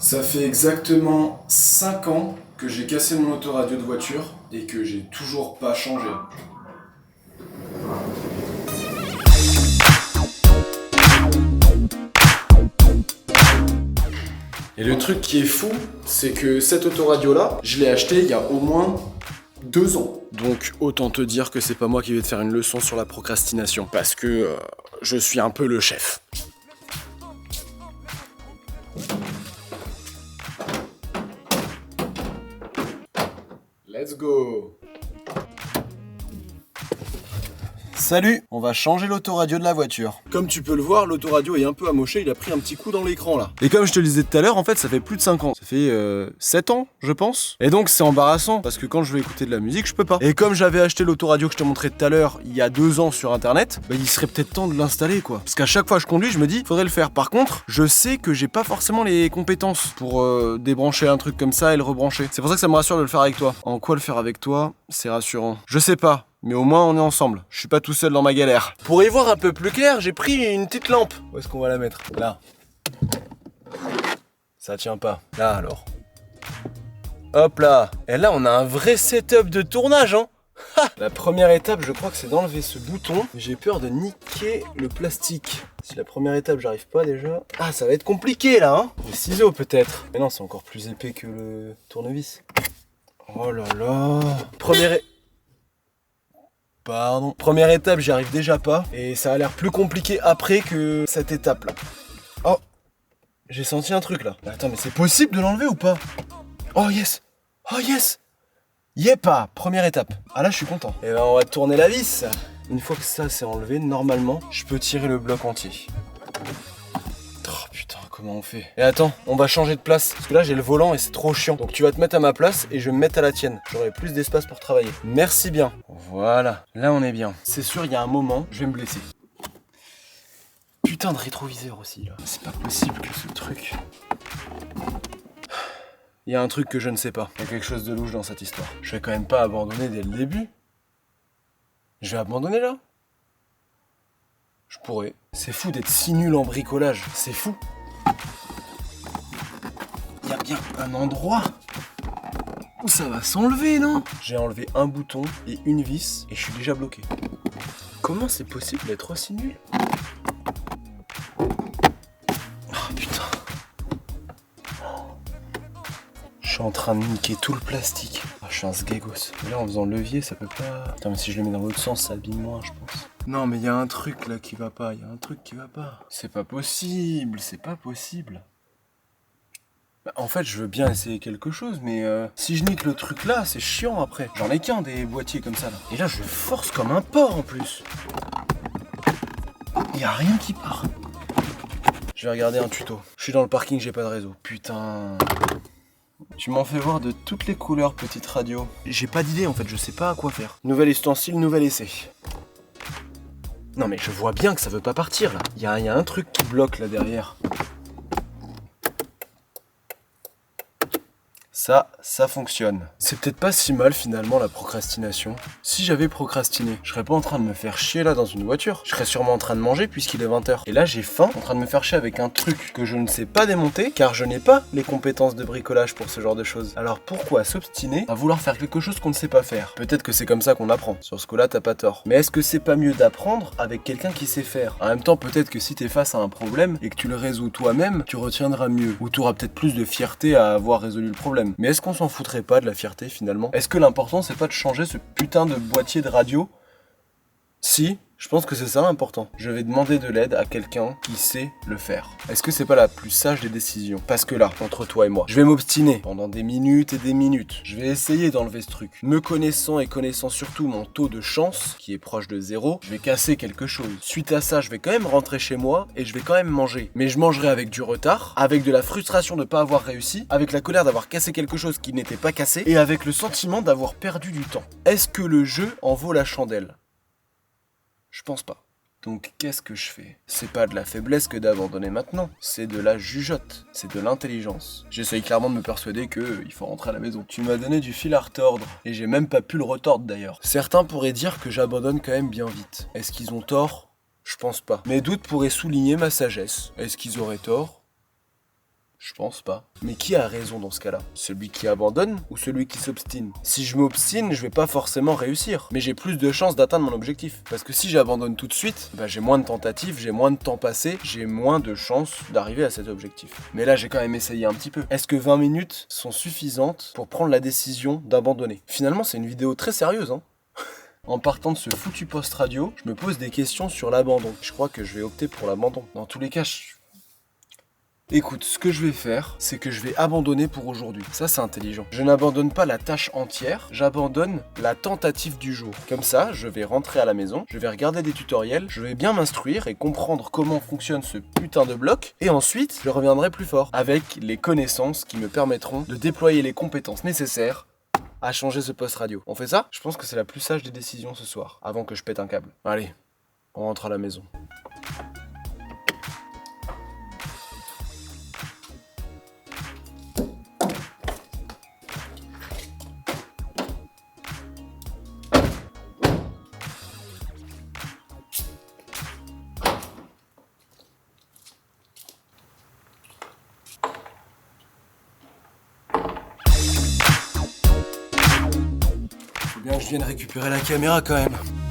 Ça fait exactement 5 ans que j'ai cassé mon autoradio de voiture et que j'ai toujours pas changé. Et le truc qui est fou, c'est que cette autoradio-là, je l'ai achetée il y a au moins 2 ans. Donc autant te dire que c'est pas moi qui vais te faire une leçon sur la procrastination. Parce que je suis un peu le chef. Let's go! Salut! On va changer l'autoradio de la voiture. Comme tu peux le voir, l'autoradio est un peu amoché, il a pris un petit coup dans l'écran là. Et comme je te le disais tout à l'heure, en fait ça fait plus de 5 ans. Ça fait 7 ans, je pense. Et donc c'est embarrassant, parce que quand je veux écouter de la musique, je peux pas. Et comme j'avais acheté l'autoradio que je te montrais tout à l'heure, il y a 2 ans sur internet, bah il serait peut-être temps de l'installer quoi. Parce qu'à chaque fois que je conduis, je me dis, faudrait le faire. Par contre, je sais que j'ai pas forcément les compétences pour débrancher un truc comme ça et le rebrancher. C'est pour ça que ça me rassure de le faire avec toi. En quoi le faire avec toi? C'est rassurant. Je sais pas. Mais au moins on est ensemble, je suis pas tout seul dans ma galère. Pour y voir un peu plus clair, j'ai pris une petite lampe. Où est-ce qu'on va la mettre? Là. Ça tient pas. Là alors. Hop là. Et là on a un vrai setup de tournage hein. La première étape je crois que c'est d'enlever ce bouton. J'ai peur de niquer le plastique. Si la première étape j'arrive pas déjà... Ah ça va être compliqué là hein. Les ciseaux peut-être. Mais non c'est encore plus épais que le tournevis. Oh là là. Première étape, j'y arrive déjà pas. Et ça a l'air plus compliqué après que cette étape là. Oh, j'ai senti un truc là. Attends, mais c'est possible de l'enlever ou pas? Oh yes. Oh yes. Yepa, première étape. Ah là, je suis content. Et ben, on va tourner la vis. Une fois que ça c'est enlevé, normalement, je peux tirer le bloc entier. Oh putain, comment on fait? Et attends, on va changer de place. Parce que là, j'ai le volant et c'est trop chiant. Donc tu vas te mettre à ma place et je vais me mettre à la tienne. J'aurai plus d'espace pour travailler. Merci bien. Voilà, là on est bien. C'est sûr, il y a un moment, je vais me blesser. Putain de rétroviseur aussi, là. C'est pas possible que ce truc... Il y a un truc que je ne sais pas. Il y a quelque chose de louche dans cette histoire. Je vais quand même pas abandonner dès le début. Je vais abandonner là? Je pourrais. C'est fou d'être si nul en bricolage. C'est fou. Il y a bien un endroit où ça va s'enlever, non? J'ai enlevé un bouton et une vis et je suis déjà bloqué. Comment c'est possible d'être aussi nul? Oh putain. Je suis en train de niquer tout le plastique. Oh, je suis un sgegos. Et là en faisant le levier ça peut pas... Putain mais si je le mets dans l'autre sens ça abîme moins je pense. Non mais il y a un truc là qui va pas, il y a un truc qui va pas. C'est pas possible, c'est pas possible. Bah, en fait je veux bien essayer quelque chose mais si je nique le truc là c'est chiant après. J'en ai qu'un des boîtiers comme ça là. Et là je force comme un porc en plus. Il y a rien qui part. Je vais regarder un tuto. Je suis dans le parking, j'ai pas de réseau. Putain. Tu m'en fais voir de toutes les couleurs, petite radio. J'ai pas d'idée en fait, je sais pas à quoi faire. Nouvel ustensile, nouvel essai. Non mais je vois bien que ça veut pas partir là. Il y a un truc qui bloque là derrière. Ça fonctionne. C'est peut-être pas si mal finalement la procrastination. Si j'avais procrastiné, je serais pas en train de me faire chier là dans une voiture. Je serais sûrement en train de manger puisqu'il est 20h. Et là j'ai faim, en train de me faire chier avec un truc que je ne sais pas démonter car je n'ai pas les compétences de bricolage pour ce genre de choses. Alors pourquoi s'obstiner à vouloir faire quelque chose qu'on ne sait pas faire? Peut-être que c'est comme ça qu'on apprend. Sur ce coup-là, t'as pas tort. Mais est-ce que c'est pas mieux d'apprendre avec quelqu'un qui sait faire? En même temps, peut-être que si t'es face à un problème et que tu le résous toi-même, tu retiendras mieux. Ou tu auras peut-être plus de fierté à avoir résolu le problème. Mais est-ce qu'on s'en foutrait pas de la fierté finalement? Est-ce que l'important c'est pas de changer ce putain de boîtier de radio? Si, je pense que c'est ça l'important. Je vais demander de l'aide à quelqu'un qui sait le faire. Est-ce que c'est pas la plus sage des décisions? Parce que là, entre toi et moi, je vais m'obstiner pendant des minutes et des minutes. Je vais essayer d'enlever ce truc. Me connaissant et connaissant surtout mon taux de chance, qui est proche de 0, je vais casser quelque chose. Suite à ça, je vais quand même rentrer chez moi et je vais quand même manger. Mais je mangerai avec du retard, avec de la frustration de pas avoir réussi, avec la colère d'avoir cassé quelque chose qui n'était pas cassé, et avec le sentiment d'avoir perdu du temps. Est-ce que le jeu en vaut la chandelle? Je pense pas. Donc qu'est-ce que je fais? C'est pas de la faiblesse que d'abandonner maintenant, c'est de la jugeote, c'est de l'intelligence. J'essaye clairement de me persuader que il faut rentrer à la maison. Tu m'as donné du fil à retordre, et j'ai même pas pu le retordre d'ailleurs. Certains pourraient dire que j'abandonne quand même bien vite. Est-ce qu'ils ont tort? Je pense pas. Mes doutes pourraient souligner ma sagesse. Est-ce qu'ils auraient tort? Je pense pas. Mais qui a raison dans ce cas-là? Celui qui abandonne ou celui qui s'obstine? Si je m'obstine, je vais pas forcément réussir. Mais j'ai plus de chances d'atteindre mon objectif. Parce que si j'abandonne tout de suite, j'ai moins de tentatives, j'ai moins de temps passé, j'ai moins de chances d'arriver à cet objectif. Mais là, j'ai quand même essayé un petit peu. Est-ce que 20 minutes sont suffisantes pour prendre la décision d'abandonner? Finalement, c'est une vidéo très sérieuse, hein. En partant de ce foutu post radio, je me pose des questions sur l'abandon. Je crois que je vais opter pour l'abandon. Dans tous les cas, Écoute, ce que je vais faire, c'est que je vais abandonner pour aujourd'hui. Ça, c'est intelligent. Je n'abandonne pas la tâche entière, j'abandonne la tentative du jour. Comme ça, je vais rentrer à la maison, je vais regarder des tutoriels, je vais bien m'instruire et comprendre comment fonctionne ce putain de bloc. Et ensuite, je reviendrai plus fort, avec les connaissances qui me permettront de déployer les compétences nécessaires à changer ce post radio. On fait ça? Je pense que c'est la plus sage des décisions ce soir, avant que je pète un câble. Allez, on rentre à la maison. Faut bien que je vienne récupérer la caméra quand même.